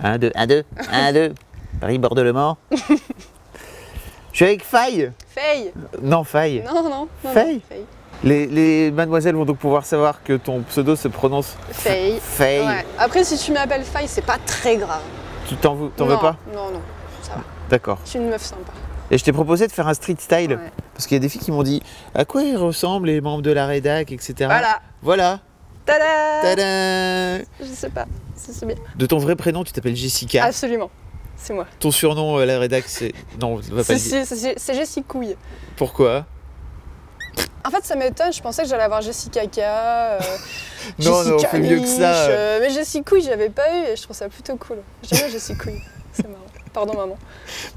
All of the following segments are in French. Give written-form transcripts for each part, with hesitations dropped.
1, 2, 1, 2, 1, 2. Paris, Bordeaux-Le Mans. Je suis avec Faye. Faye. Non, Faye. Non. Faye. Faye. Les mademoiselles vont donc pouvoir savoir que ton pseudo se prononce Faye. Faye. Ouais. Après, si tu m'appelles Faye, c'est pas très grave. Tu t'en veux pas? Non, ça va. D'accord. Je suis une meuf sympa. Et je t'ai proposé de faire un street style. Ouais. Parce qu'il y a des filles qui m'ont dit à quoi ils ressemblent les membres de la rédac, etc. Voilà. Tada. Tada. Je sais pas, c'est bien. De ton vrai prénom, tu t'appelles Jessica. Absolument, c'est moi. Ton surnom à la rédac, c'est... Non, on va pas le dire. C'est Jessie Couille. Pourquoi? En fait, ça m'étonne, je pensais que j'allais avoir Jessica K, non, Jessica on fait mieux que ça. Mais Jessie Couille, j'avais pas eu et je trouve ça plutôt cool. J'aime bien Jessie Couille, c'est marrant. Pardon maman.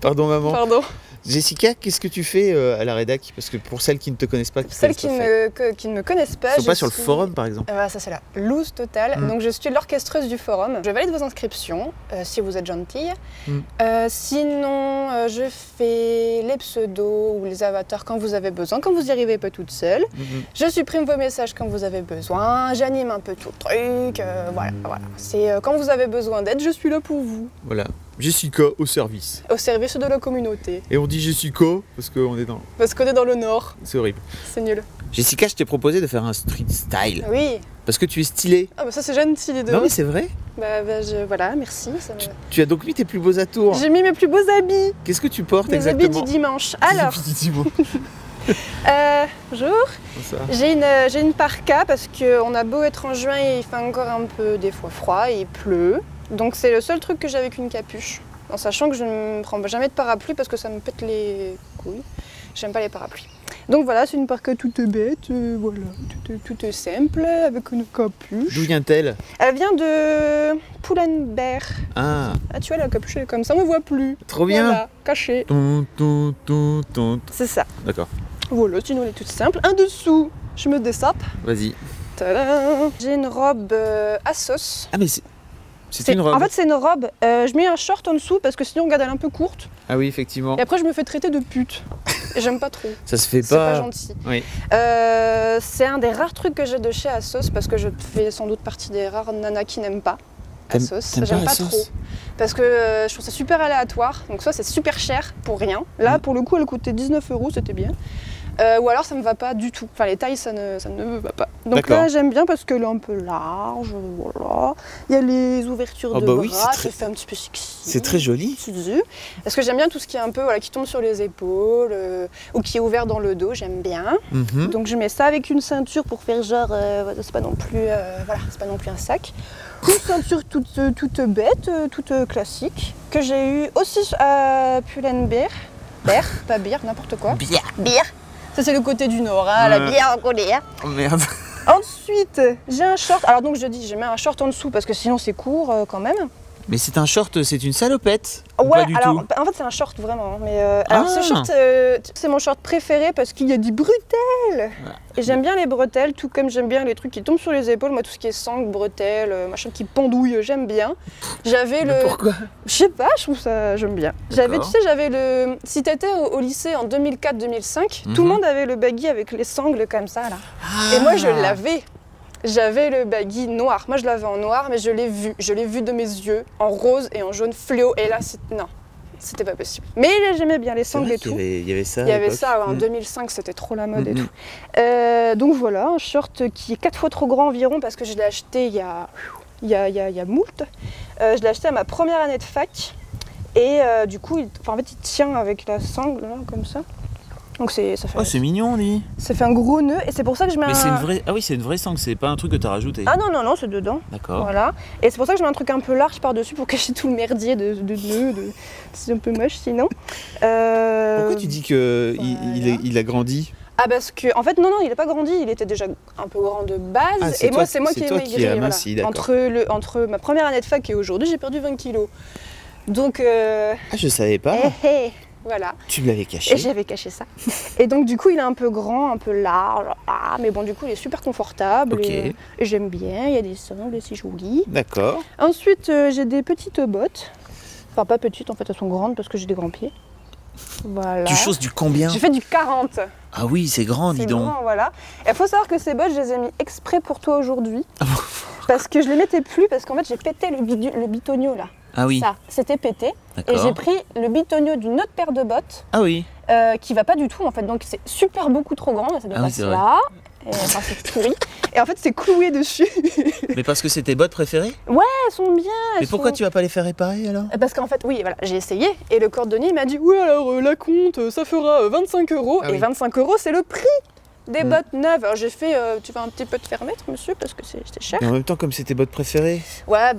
Pardon maman. Pardon. Jessica, qu'est-ce que tu fais à la rédac? Parce que pour celles qui ne te connaissent pas, celles qui ne me connaissent pas, ils sont pas sur le forum par exemple. Ça c'est la loose totale. Donc je suis l'orchestreuse du forum. Je valide vos inscriptions si vous êtes gentille. Sinon, je fais les pseudos ou les avatars quand vous avez besoin, quand vous n'y arrivez pas toute seule. Je supprime vos messages quand vous avez besoin. J'anime un peu tout le truc. Voilà. C'est quand vous avez besoin d'aide, je suis là pour vous. Voilà. Jessica au service. Au service de la communauté. Et on dit Jessica parce qu'on est dans... Parce qu'on est dans le nord. C'est horrible. C'est nul. Jessica, je t'ai proposé de faire un street style. Oui. Parce que tu es stylée. Ah bah ça c'est gentil les deux. Non mais c'est vrai. Voilà, merci. Tu as donc mis tes plus beaux atours. J'ai mis mes plus beaux habits. Qu'est-ce que tu portes mes exactement? Mes habits du dimanche. Alors. Bonjour. J'ai une parka parce qu'on a beau être en juin et il fait encore un peu des fois froid et il pleut. Donc c'est le seul truc que j'ai avec une capuche. En sachant que je ne prends jamais de parapluie parce que ça me pète les couilles. J'aime pas les parapluies. Donc voilà, c'est une parka toute bête, voilà, toute simple, avec une capuche. D'où vient-elle? Elle vient de Pull&Bear. Ah Tu vois, la capuche elle est comme ça, on ne voit plus. Trop bien. Voilà, cachée. C'est ça. D'accord. Voilà, sinon elle est toute simple. Un dessous, je me dessape. Vas-y. Tadam. J'ai une robe Assos. Ah mais c'est une robe. En fait c'est une robe, je mets un short en dessous parce que sinon regarde elle est un peu courte. Ah oui effectivement. Et après je me fais traiter de pute. Et j'aime pas trop. Ça se fait pas. C'est pas gentil. Oui. C'est un des rares trucs que j'ai de chez Assos parce que je fais sans doute partie des rares nanas qui n'aiment pas Assos. J'aime pas trop. Parce que je trouve ça super aléatoire. Donc soit c'est super cher pour rien. Là pour le coup elle coûtait 19 €, c'était bien. Ou alors ça me va pas du tout. Enfin les tailles ça ne me va pas. Donc là j'aime bien parce qu'elle est un peu large, voilà. Il y a les ouvertures de bras, ça fait un petit peu sexy. C'est très joli. Parce que j'aime bien tout ce qui est un peu qui tombe sur les épaules ou qui est ouvert dans le dos, j'aime bien. Donc je mets ça avec une ceinture pour faire genre c'est pas non plus c'est pas non plus un sac. Une ceinture toute bête, toute classique que j'ai eu aussi à Pull&Bear. Pas bière, n'importe quoi. Bière. Ça c'est le côté du nord, hein, la bière en colère. Oh merde. Ensuite, j'ai un short. Alors donc je dis, j'ai mis un short en dessous parce que sinon c'est court quand même. Mais c'est un short, c'est une salopette. Ouais, pas du alors tout. en fait c'est un short vraiment. Mais alors ce short, c'est mon short préféré parce qu'il y a des bretelles. Et j'aime bien les bretelles, tout comme j'aime bien les trucs qui tombent sur les épaules. Moi tout ce qui est sangle, bretelles, machin qui pendouille, j'aime bien. J'avais le. Pourquoi? Je sais pas, je trouve ça, j'aime bien. J'avais, tu sais, j'avais le. Si t'étais au lycée en 2004-2005, tout le monde avait le baggy avec les sangles comme ça là. Et moi je l'avais. J'avais le baggy noir. Moi, je l'avais en noir, mais je l'ai vu de mes yeux, en rose et en jaune fluo. Et là, non, c'était pas possible. Mais j'aimais bien les sangles et tout. Il y avait ça. Il y avait ça, en 2005, c'était trop la mode et tout. Donc voilà, un short qui est 4 fois trop grand environ, parce que je l'ai acheté il y a moult. Je l'ai acheté à ma première année de fac. Et du coup, il tient avec la sangle, là, comme ça. Donc ça fait. Oh, c'est mignon, lui. Ça fait un gros nœud et c'est pour ça que je mets c'est une vraie. Ah oui, c'est une vraie sangle, c'est pas un truc que t'as rajouté. Ah non, c'est dedans. D'accord. Voilà. Et c'est pour ça que je mets un truc un peu large par-dessus pour cacher tout le merdier de nœuds. C'est un peu moche sinon. Pourquoi tu dis que il a grandi? Ah parce que en fait non, il n'a pas grandi, il était déjà un peu grand de base et moi c'est moi qui ai maigri. Entre ma première année de fac et aujourd'hui, j'ai perdu 20 kilos. Donc Ah, je savais pas. Voilà. Tu me l'avais caché. Et j'avais caché ça. Et donc du coup il est un peu grand, un peu large, mais bon du coup il est super confortable et j'aime bien, il y a des sangles, c'est joli. D'accord. Ensuite j'ai des petites bottes, enfin pas petites en fait, elles sont grandes parce que j'ai des grands pieds. Voilà. Tu choses du combien? J'ai fait du 40. Ah oui, c'est grand, dis donc. Grand, voilà. Et il faut savoir que ces bottes, je les ai mis exprès pour toi aujourd'hui. Parce que je les mettais plus, parce qu'en fait j'ai pété le bitonio là. Ah oui. Ça, c'était pété. Et D'accord. j'ai pris le bitonio d'une autre paire de bottes Ah oui. qui va pas du tout en fait. Donc c'est super beaucoup trop grand. Ça doit Ah oui, passer c'est vrai. là. Et, enfin, c'est pourri. Et en fait, c'est cloué dessus. Mais parce que c'est tes bottes préférées? Elles sont bien. Mais pourquoi tu vas pas les faire réparer alors? Parce qu'en fait, oui, voilà, j'ai essayé. Et le cordonnier m'a dit, oui, alors la compte, ça fera 25 €. Ah et oui. 25 € c'est le prix des bottes neuves. Alors j'ai fait, tu vas un petit peu te faire mettre, monsieur, parce que c'était cher. Mais en même temps, comme c'est tes bottes préférées. Ouais,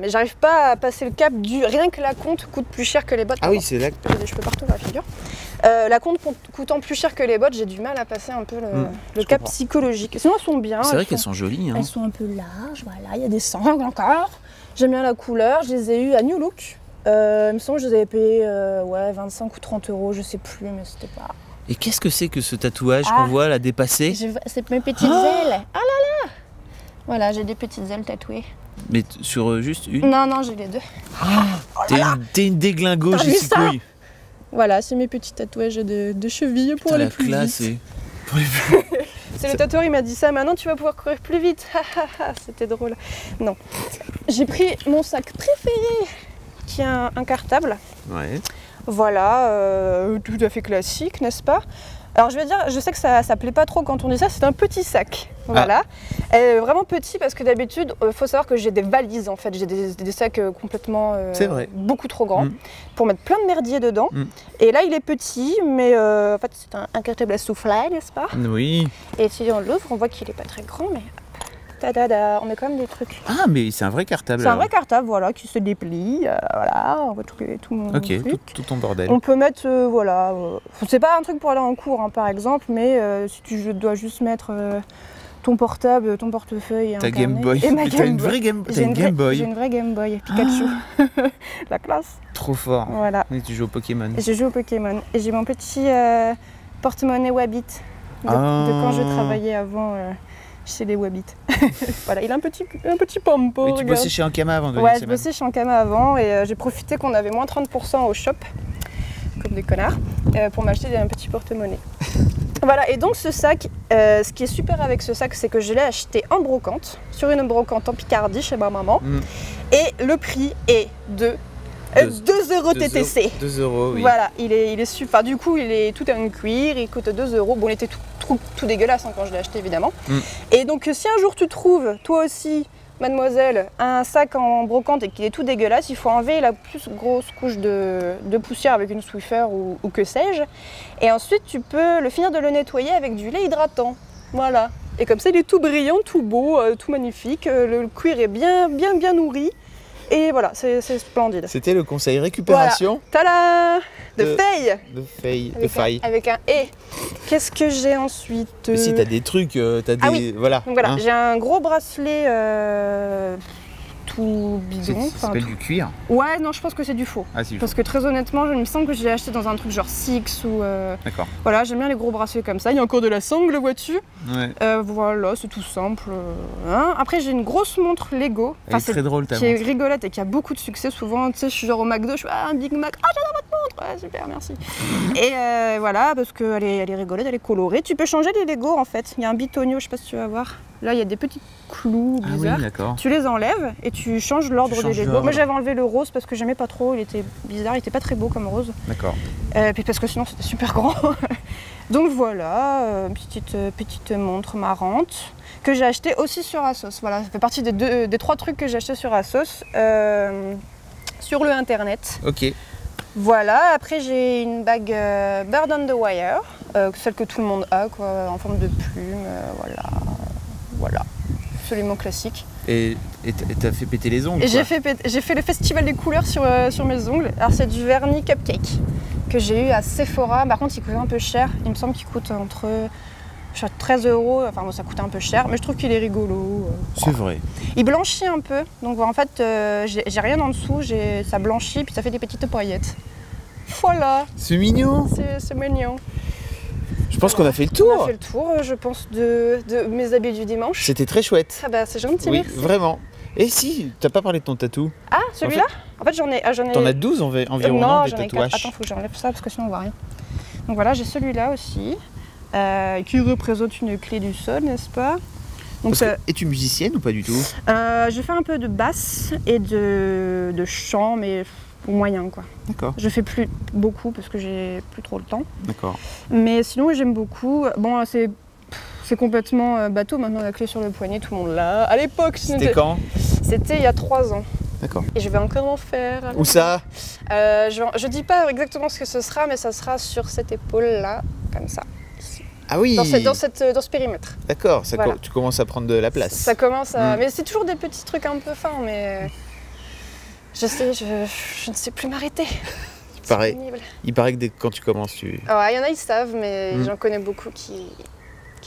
mais j'arrive pas à passer le cap du. Rien que la compte coûte plus cher que les bottes. Ah oui, c'est là. J'ai des cheveux partout dans la figure. La compte coûtant plus cher que les bottes, j'ai du mal à passer un peu le cap comprends. psychologique. Sinon, elles sont bien. C'est vrai qu'elles sont jolies. Hein. Elles sont un peu larges, voilà, il y a des sangles encore. J'aime bien la couleur, je les ai eues à New Look. Il me semble que je les avais payées 25 ou 30 €, je sais plus, mais c'était pas. Et qu'est-ce que c'est que ce tatouage qu'on voit là dépasser? C'est mes petites ailes. Ah là là. Voilà, j'ai des petites ailes tatouées. Mais sur juste une? Non, j'ai les deux. T'es une déglingo, T'as vu ça Jessicouille. Voilà, c'est mes petits tatouages de cheville pour aller La plus classe vite. et... Le tatoueur, il m'a dit ça, maintenant tu vas pouvoir courir plus vite. C'était drôle. Non. J'ai pris mon sac préféré, qui est un cartable. Ouais. Voilà, tout à fait classique, n'est-ce pas? Alors je vais dire, je sais que ça plaît pas trop quand on dit ça, c'est un petit sac. Voilà. Vraiment petit parce que d'habitude, faut savoir que j'ai des valises en fait. J'ai des sacs complètement C'est vrai. beaucoup trop grands pour mettre plein de merdier dedans. Et là, il est petit, mais en fait, c'est un cartable à souffler, n'est-ce pas? Oui. Et si on l'ouvre, on voit qu'il est pas très grand, mais on met quand même des trucs. Ah, mais c'est un vrai cartable. C'est un alors. vrai cartable, voilà, qui se déplie. Voilà, on voit tout mon Ok, truc. tout ton bordel. On peut mettre, c'est pas un truc pour aller en cours hein, par exemple, mais si tu dois juste mettre ton portable, ton portefeuille et un Ta carnet, Game Boy. et ma T'as Game une Boy. vraie Game, J'ai une vraie- Boy. J'ai une vraie Game Boy, Pikachu. La classe. Trop fort. Voilà. Et tu joues au Pokémon. Et je joue au Pokémon. Et j'ai mon petit porte-monnaie Wabbit de quand je travaillais avant chez les Wabbit. Voilà, il a un petit pompo. Mais tu regarde. bossais chez Ankama avant de Ouais, venir, je bossais chez Ankama avant et j'ai profité qu'on avait moins 30% au shop, comme des connards, pour m'acheter un petit porte-monnaie. Voilà, et donc ce sac, ce qui est super avec ce sac, c'est que je l'ai acheté en brocante, sur une brocante en Picardie chez ma maman, et le prix est de 2 € TTC. 2 €, oui. Voilà, il est super. Du coup, il est tout en cuir, il coûte 2 €. Bon, il était tout dégueulasse hein, quand je l'ai acheté, évidemment. Et donc, si un jour tu trouves, toi aussi, mademoiselle, un sac en brocante et qu'il est tout dégueulasse, il faut enlever la plus grosse couche de poussière avec une Swiffer ou que sais-je. Et ensuite, tu peux finir de le nettoyer avec du lait hydratant. Voilà. Et comme ça, il est tout brillant, tout beau, tout magnifique. Le cuir est bien nourri. Et voilà, c'est splendide. C'était le conseil récupération Voilà. Tada de Faye. de faille. Avec un « et ». Qu'est-ce que j'ai ensuite Mais si t'as des trucs, t'as des... Ah oui. Voilà. Donc voilà, hein. j'ai un gros bracelet tout bidon. Ça s'appelle du cuir. Ouais, non, je pense que c'est du faux. Ah si, Parce que très honnêtement, il me semble que je l'ai acheté dans un truc genre Six ou... D'accord. Voilà, j'aime bien les gros bracelets comme ça. Il y a encore de la sangle, vois-tu. Ouais. Voilà, c'est tout simple. Hein. Après, j'ai une grosse montre Lego. Elle est très drôle ta Qui est montre. rigolote et qui a beaucoup de succès. Souvent, tu sais, je suis genre au McDo, je fais un Big Mac. Ah, j'adore votre montre. Ouais, super, merci. Et voilà, parce qu'elle est rigolote, elle est colorée. Tu peux changer les Lego en fait. Il y a un bitonio, je sais pas si tu vas voir. Là, il y a des petits clous Ah bizarres. oui, d'accord. Tu les enlèves et tu changes l'ordre des changes Lego. l'ordre. Moi, j'avais enlevé le rose parce que j'aimais pas trop. Il était bizarre, il était pas très beau comme rose. D'accord. Puis parce que sinon, c'était super grand. Donc voilà, petite montre marrante que j'ai acheté aussi sur Asos. Voilà, ça fait partie des 3 trucs que j'ai acheté sur Asos sur le internet. Ok. Voilà, après j'ai une bague Bird on the Wire, celle que tout le monde a, quoi, en forme de plume, voilà, absolument classique. Et t'as fait péter les ongles Et quoi. j'ai fait le festival des couleurs sur mes ongles. Alors c'est du vernis Cupcake que j'ai eu à Sephora. Par contre, il coûte un peu cher. Il me semble qu'il coûte entre 13 €. Enfin bon, ça coûte un peu cher, mais je trouve qu'il est rigolo. C'est vrai. Il blanchit un peu. Donc en fait, j'ai rien en dessous. Ça blanchit puis ça fait des petites paillettes. Voilà. C'est mignon. C'est mignon. Je pense qu'on a fait le On a tour. fait le tour, je pense, de mes habits du dimanche. C'était très chouette. Ah bah c'est gentil, Oui, merci. vraiment. Et si, t'as pas parlé de ton tatou. Ah, celui-là en fait, j'en ai... T'en as 12 environ, non, des j'en ai 4. tatouages. Attends, faut que j'enlève ça parce que sinon on voit rien. Donc voilà, j'ai celui-là aussi, qui représente une clé du sol, n'est-ce pas? Donc, es-tu musicienne ou pas du tout? je fais un peu de basse et de chant, mais au moyen quoi. D'accord. Je fais plus beaucoup parce que j'ai plus trop le temps. D'accord. Mais sinon j'aime beaucoup. Bon c'est complètement bateau, maintenant la clé sur le poignet, tout le monde l'a. À l'époque c'était quand? C'était il y a 3 ans. D'accord. Et je vais encore en faire. Où ça? Je dis pas exactement ce que ce sera, mais ça sera sur cette épaule là, comme ça. Ah oui. Dans ce périmètre. D'accord, voilà. Tu commences à prendre de la place. Ça commence à... Mais c'est toujours des petits trucs un peu fins, mais... Je ne sais plus m'arrêter. Il paraît que quand tu commences, tu... Il y en a, ils savent, mais j'en connais beaucoup qui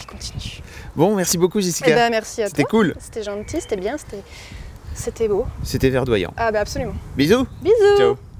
continuent. Bon, merci beaucoup Jessica. Eh ben, merci à toi. C'était cool. C'était gentil, c'était bien, c'était beau. C'était verdoyant. Ah bah absolument. Bisous. Bisous. Ciao.